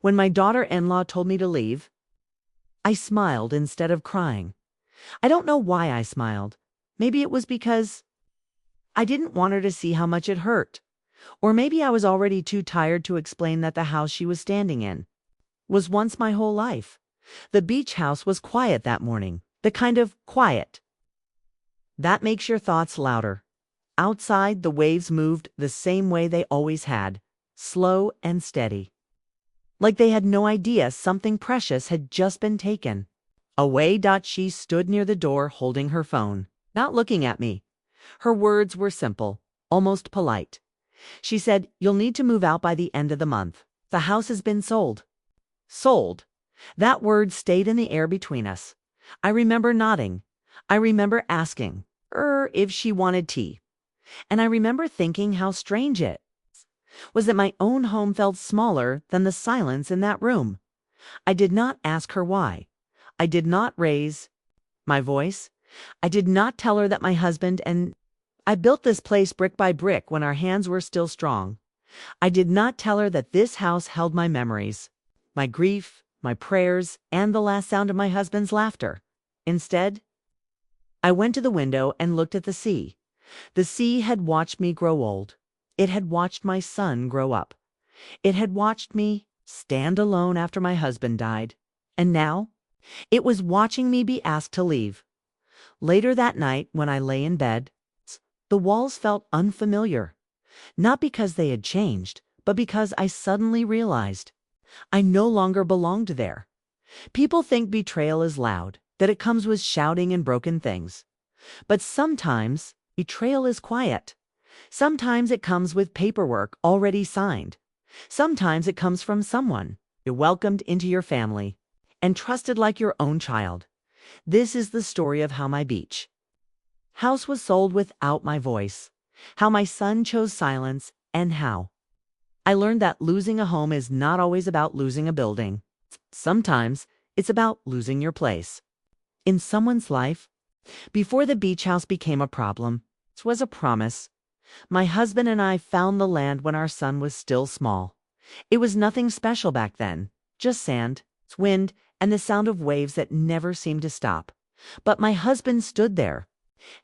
When my daughter-in-law told me to leave, I smiled instead of crying. I don't know why I smiled. Maybe it was because I didn't want her to see how much it hurt. Or maybe I was already too tired to explain that the house she was standing in was once my whole life. The beach house was quiet that morning, the kind of quiet that makes your thoughts louder. Outside, the waves moved the same way they always had, slow and steady. Like they had no idea something precious had just been taken away. She stood near the door holding her phone, not looking at me. Her words were simple, almost polite. She said, "You'll need to move out by the end of the month. The house has been sold." Sold. That word stayed in the air between us. I remember nodding. I remember asking her if she wanted tea. And I remember thinking how strange it was that my own home felt smaller than the silence in that room. I did not ask her why. I did not raise my voice. I did not tell her that my husband and I built this place brick by brick when our hands were still strong. I did not tell her that this house held my memories, my grief, my prayers, and the last sound of my husband's laughter. Instead, I went to the window and looked at the sea. The sea had watched me grow old. It had watched my son grow up. It had watched me stand alone after my husband died. And now, it was watching me be asked to leave. Later that night, when I lay in bed, the walls felt unfamiliar. Not because they had changed, but because I suddenly realized I no longer belonged there. People think betrayal is loud, that it comes with shouting and broken things. But sometimes betrayal is quiet. Sometimes it comes with paperwork already signed. Sometimes it comes from someone you welcomed into your family and trusted like your own child. This is the story of how my beach house was sold without my voice, how my son chose silence, and how I learned that losing a home is not always about losing a building. Sometimes it's about losing your place in someone's life. Before the beach house became a problem, it was a promise. My husband and I found the land when our son was still small. It was nothing special back then, just sand, wind, and the sound of waves that never seemed to stop. But my husband stood there,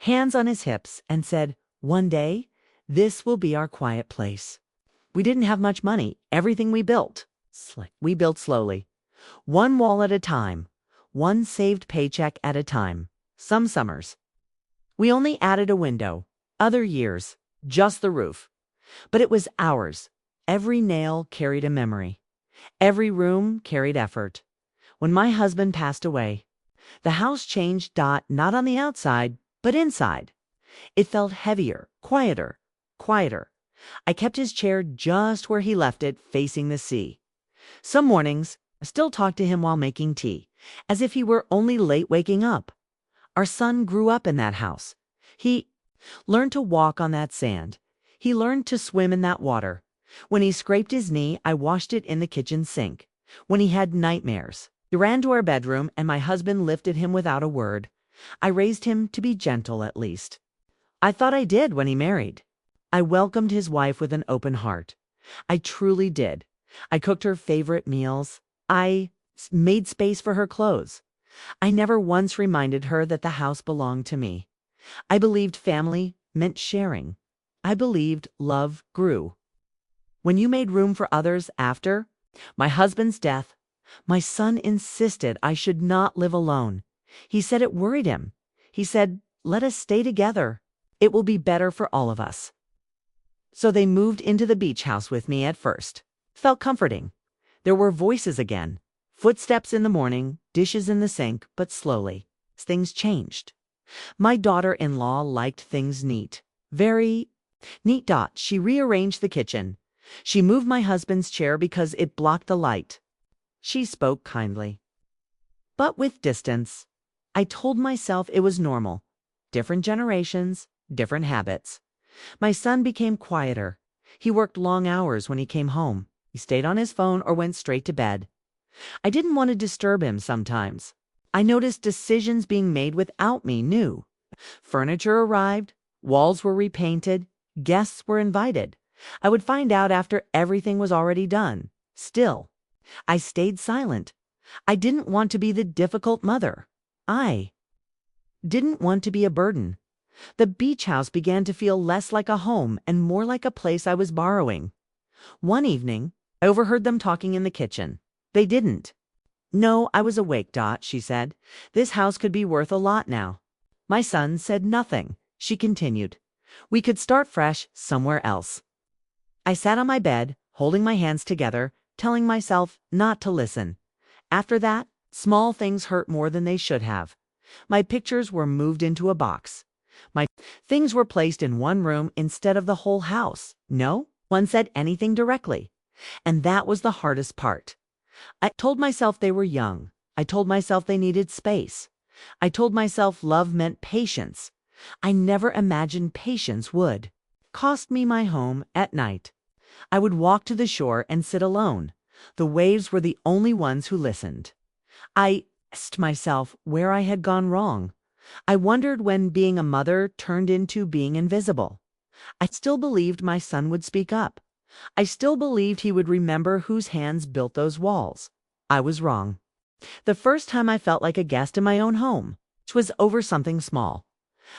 hands on his hips, and said, "One day, this will be our quiet place." We didn't have much money. Everything we built slowly, one wall at a time, one saved paycheck at a time. Some summers, we only added a window. Other years, just the roof. But it was ours. Every nail carried a memory. Every room carried effort. When my husband passed away, the house changed. Not on the outside, but inside. It felt heavier, quieter. I kept his chair just where he left it, facing the sea. Some mornings, I still talked to him while making tea, as if he were only late waking up. Our son grew up in that house. He learned to walk on that sand. He learned to swim in that water. When he scraped his knee, I washed it in the kitchen sink. When he had nightmares, he ran to our bedroom, and my husband lifted him without a word. I raised him to be gentle, at least. I thought I did when he married. I welcomed his wife with an open heart. I truly did. I cooked her favorite meals. I made space for her clothes. I never once reminded her that the house belonged to me. I believed family meant sharing. I believed love grew when you made room for others. After my husband's death, my son insisted I should not live alone. He said it worried him. He said, "Let us stay together. It will be better for all of us." So they moved into the beach house with me at first. Felt comforting. There were voices again. Footsteps in the morning, dishes in the sink, but slowly, things changed. My daughter-in-law liked things neat. Very neat. She rearranged the kitchen. She moved my husband's chair because it blocked the light. She spoke kindly, but with distance. I told myself it was normal. Different generations, different habits. My son became quieter. He worked long hours when he came home. He stayed on his phone or went straight to bed. I didn't want to disturb him sometimes. I noticed decisions being made without me knew. Furniture arrived, walls were repainted, guests were invited. I would find out after everything was already done. Still, I stayed silent. I didn't want to be the difficult mother. I didn't want to be a burden. The beach house began to feel less like a home and more like a place I was borrowing. One evening, I overheard them talking in the kitchen. They didn't. No, I was awake, Dot, she said. This house could be worth a lot now. My son said nothing. She continued. We could start fresh somewhere else. I sat on my bed, holding my hands together, telling myself not to listen. After that, small things hurt more than they should have. My pictures were moved into a box. My things were placed in one room instead of the whole house. No one said anything directly. And that was the hardest part. I told myself they were young. I told myself they needed space. I told myself love meant patience. I never imagined patience would cost me my home at night. I would walk to the shore and sit alone. The waves were the only ones who listened. I asked myself where I had gone wrong. I wondered when being a mother turned into being invisible. I still believed my son would speak up. I still believed he would remember whose hands built those walls. I was wrong. The first time I felt like a guest in my own home, which was over something small.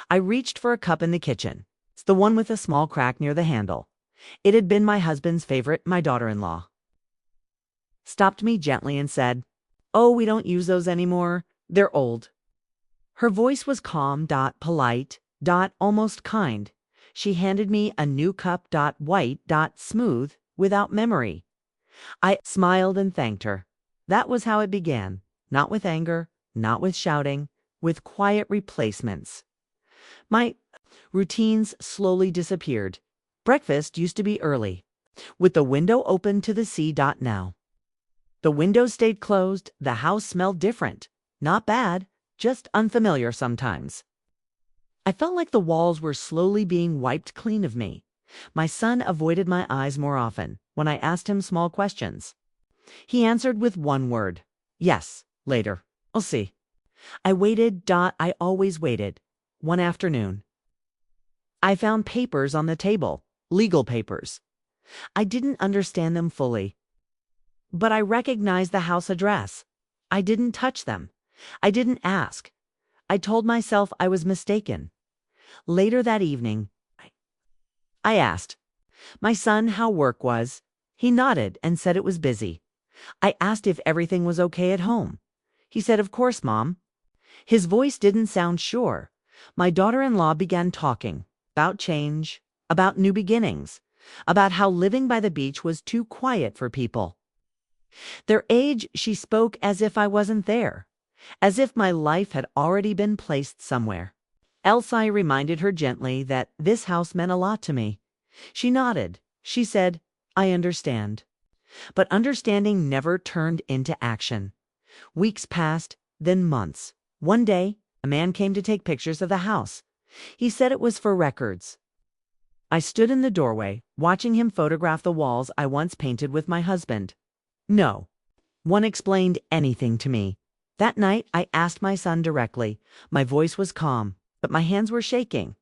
I reached for a cup in the kitchen. It's the one with a small crack near the handle. It had been my husband's favorite, my daughter-in-law stopped me gently and said, "Oh, we don't use those anymore. They're old." Her voice was calm, polite, almost kind. She handed me a new cup, white, smooth, without memory. I smiled and thanked her. That was how it began. Not with anger, not with shouting, with quiet replacements. My routines slowly disappeared. Breakfast used to be early, with the window open to the sea. Now the window stayed closed. The house smelled different. Not bad, just unfamiliar sometimes. I felt like the walls were slowly being wiped clean of me. My son avoided my eyes more often when I asked him small questions. He answered with one word. Yes, later. I'll see. I waited. I always waited. One afternoon, I found papers on the table, legal papers. I didn't understand them fully, but I recognized the house address. I didn't touch them. I didn't ask. I told myself I was mistaken. Later that evening, I asked my son how work was. He nodded and said it was busy. I asked if everything was okay at home. He said, "Of course, Mom." His voice didn't sound sure. My daughter-in-law began talking about change, about new beginnings, about how living by the beach was too quiet for people. Their age, she spoke as if I wasn't there, as if my life had already been placed somewhere. Else I reminded her gently that this house meant a lot to me. She nodded. She said, "I understand." But understanding never turned into action. Weeks passed, then months. One day, a man came to take pictures of the house. He said it was for records. I stood in the doorway, watching him photograph the walls I once painted with my husband. No one explained anything to me. That night, I asked my son directly. My voice was calm, but my hands were shaking.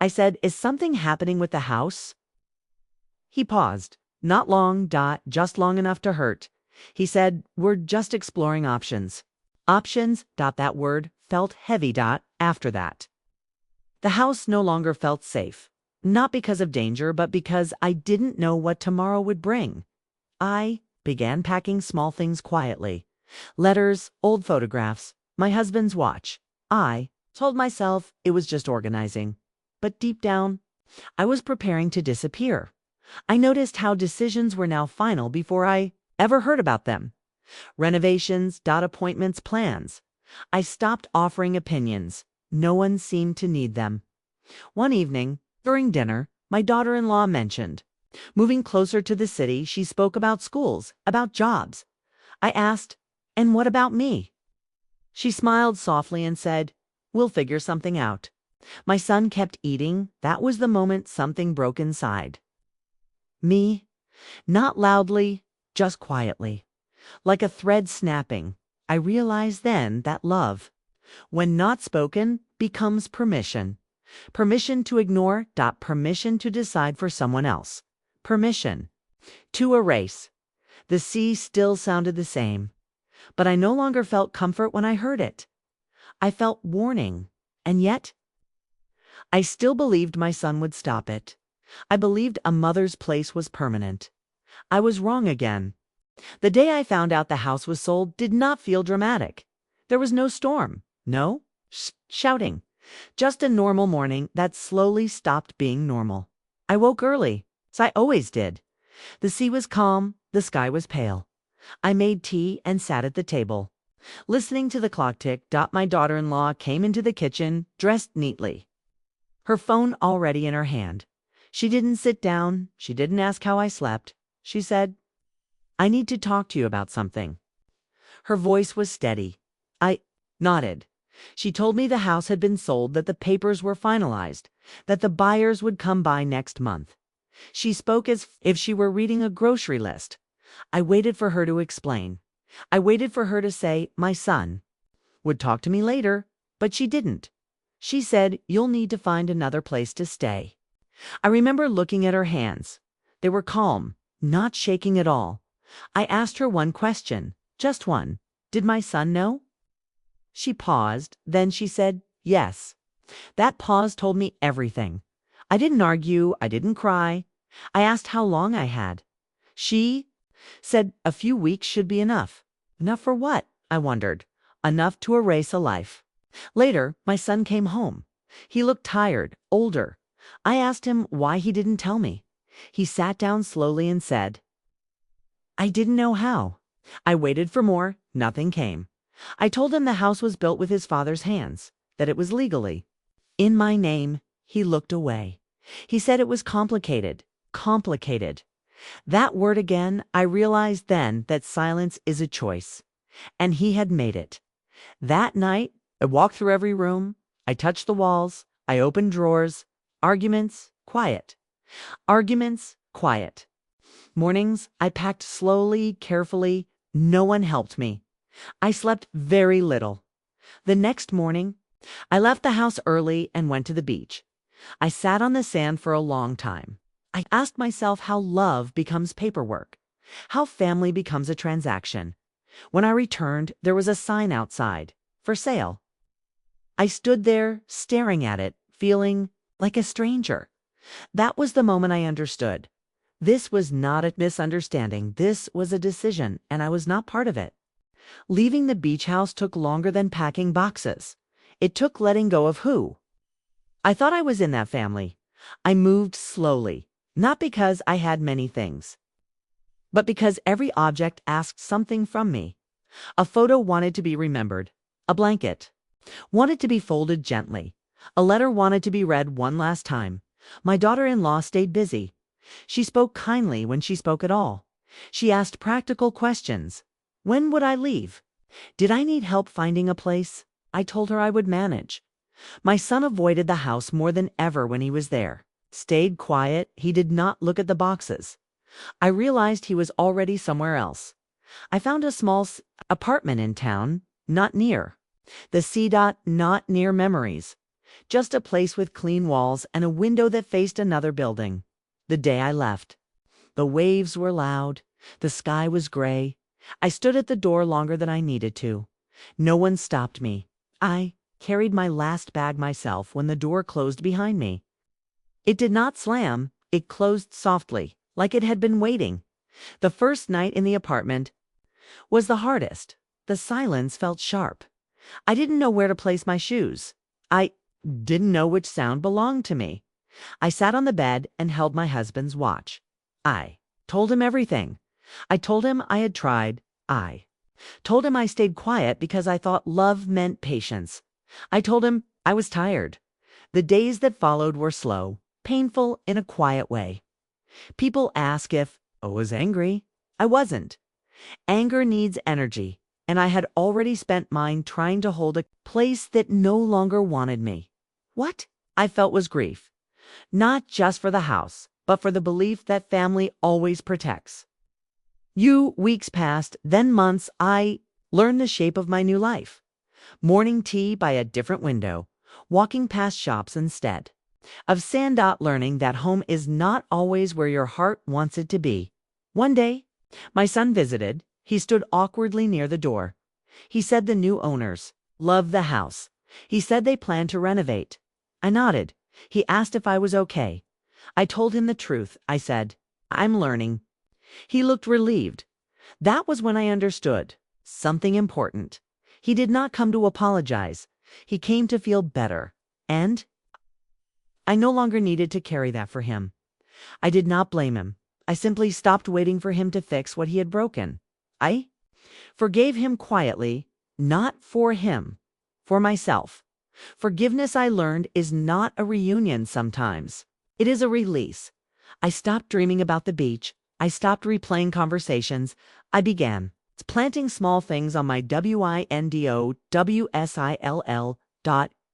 I said, "Is something happening with the house?" He paused. Not long, just long enough to hurt. He said, "We're just exploring options." Options, that word felt heavy, after that. The house no longer felt safe. Not because of danger, but because I didn't know what tomorrow would bring. I began packing small things quietly. Letters, old photographs, my husband's watch. I told myself it was just organizing. But deep down, I was preparing to disappear. I noticed how decisions were now final before I ever heard about them. Renovations, appointments, plans. I stopped offering opinions. No one seemed to need them. One evening, during dinner, my daughter-in-law mentioned moving closer to the city. She spoke about schools, about jobs. I asked, "And what about me?" She smiled softly and said, "We'll figure something out." My son kept eating. That was the moment something broke inside me. Not loudly, just quietly. Like a thread snapping. I realized then that love, when not spoken, becomes permission. Permission to ignore, permission to decide for someone else. Permission to erase. The sea still sounded the same, but I no longer felt comfort when I heard it. I felt warning, and yet I still believed my son would stop it. I believed a mother's place was permanent. I was wrong again. The day I found out the house was sold did not feel dramatic. There was no storm, no shouting, just a normal morning that slowly stopped being normal. I woke early, as I always did. The sea was calm, the sky was pale. I made tea and sat at the table. Listening to the clock tick, my daughter-in-law came into the kitchen, dressed neatly, her phone already in her hand. She didn't sit down, she didn't ask how I slept. She said, "I need to talk to you about something." Her voice was steady. I nodded. She told me the house had been sold, that the papers were finalized, that the buyers would come by next month. She spoke as if she were reading a grocery list. I waited for her to explain. I waited for her to say, "My son would talk to me later," but she didn't. She said, "You'll need to find another place to stay." I remember looking at her hands. They were calm, not shaking at all. I asked her one question, just one. Did my son know? She paused, then she said, "Yes." That pause told me everything. I didn't argue, I didn't cry. I asked how long I had. She said a few weeks should be enough. Enough for what? I wondered. Enough to erase a life. Later, my son came home. He looked tired, older. I asked him why he didn't tell me. He sat down slowly and said, "I didn't know how." I waited for more. Nothing came. I told him the house was built with his father's hands, that it was legally in my name. He looked away. He said it was complicated. Complicated. That word again, I realized then that silence is a choice. And he had made it. That night, I walked through every room. I touched the walls. I opened drawers. Arguments, quiet. Arguments, quiet. Mornings, I packed slowly, carefully. No one helped me. I slept very little. The next morning, I left the house early and went to the beach. I sat on the sand for a long time. I asked myself how love becomes paperwork, how family becomes a transaction. When I returned, there was a sign outside, "For sale." I stood there, staring at it, feeling like a stranger. That was the moment I understood. This was not a misunderstanding. This was a decision, and I was not part of it. Leaving the beach house took longer than packing boxes. It took letting go of who I thought I was in that family. I moved slowly, not because I had many things, but because every object asked something from me. A photo wanted to be remembered. A blanket wanted to be folded gently. A letter wanted to be read one last time. My daughter-in-law stayed busy. She spoke kindly when she spoke at all. She asked practical questions. When would I leave? Did I need help finding a place? I told her I would manage. My son avoided the house more than ever when he was there. Stayed quiet. He did not look at the boxes. I realized he was already somewhere else. I found a small apartment in town, not near. The C. Not near memories. Just a place with clean walls and a window that faced another building. The day I left. The waves were loud. The sky was gray. I stood at the door longer than I needed to. No one stopped me. I carried my last bag myself when the door closed behind me. It did not slam. It closed softly, like it had been waiting. The first night in the apartment was the hardest. The silence felt sharp. I didn't know where to place my shoes. I didn't know which sound belonged to me. I sat on the bed and held my husband's watch. I told him everything. I told him I had tried. I told him I stayed quiet because I thought love meant patience. I told him I was tired. The days that followed were slow, painful in a quiet way. People ask if I was angry. I wasn't. Anger needs energy, and I had already spent mine trying to hold a place that no longer wanted me. What I felt was grief, not just for the house, but for the belief that family always protects. Weeks passed, then months. I learned the shape of my new life. Morning tea by a different window, walking past shops instead. Of learning that home is not always where your heart wants it to be. One day, My son visited. He stood awkwardly near the door. He said the new owners loved the house. He said they planned to renovate. I nodded. He asked if I was okay. I told him the truth. I said, "I'm learning." He looked relieved. That was when I understood something important. He did not come to apologize. He came to feel better. And I no longer needed to carry that for him. I did not blame him. I simply stopped waiting for him to fix what he had broken. I forgave him quietly, not for him, for myself. Forgiveness, I learned, is not a reunion sometimes. It is a release. I stopped dreaming about the beach. I stopped replaying conversations. I began planting small things on my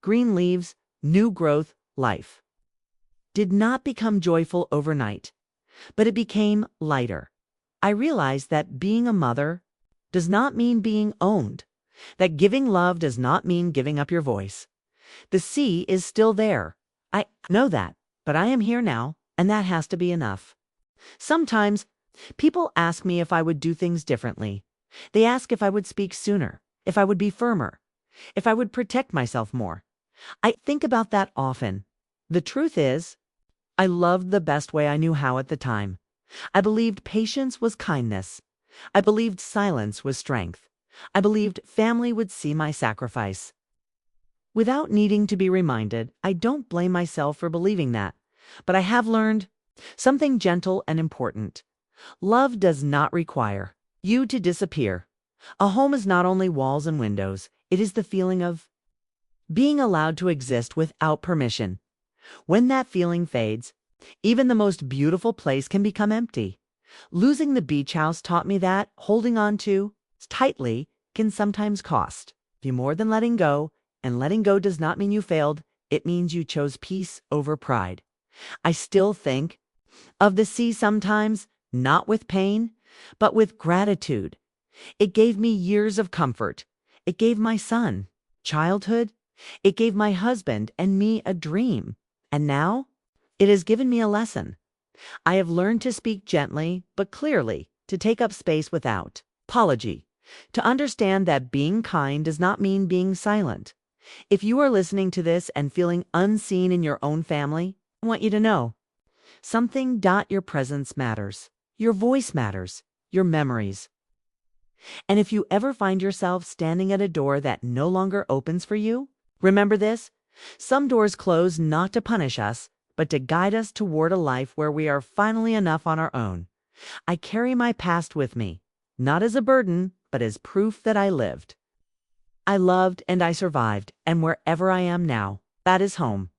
green leaves, new growth, life. Did not become joyful overnight, but it became lighter. I realized that being a mother does not mean being owned, that giving love does not mean giving up your voice. The sea is still there. I know that, but I am here now, and that has to be enough. Sometimes people ask me if I would do things differently. They ask if I would speak sooner, if I would be firmer, if I would protect myself more. I think about that often. The truth is, I loved the best way I knew how at the time. I believed patience was kindness. I believed silence was strength. I believed family would see my sacrifice. Without needing to be reminded, I don't blame myself for believing that. But I have learned something gentle and important. Love does not require you to disappear. A home is not only walls and windows, it is the feeling of being allowed to exist without permission. When that feeling fades, even the most beautiful place can become empty. Losing the beach house taught me that holding on to tightly can sometimes cost you more than letting go, and letting go does not mean you failed. It means you chose peace over pride. I still think of the sea sometimes, not with pain, but with gratitude. It gave me years of comfort. It gave my son childhood. It gave my husband and me a dream. And now it has given me a lesson. I have learned to speak gently but clearly, to take up space without apology, to understand that being kind does not mean being silent. If you are listening to this and feeling unseen in your own family, I want you to know something. Your presence matters. Your voice matters. Your memories. And if you ever find yourself standing at a door that no longer opens for you, remember this: some doors close not to punish us, but to guide us toward a life where we are finally enough on our own. I carry my past with me, not as a burden, but as proof that I lived. I loved and I survived, and wherever I am now, that is home.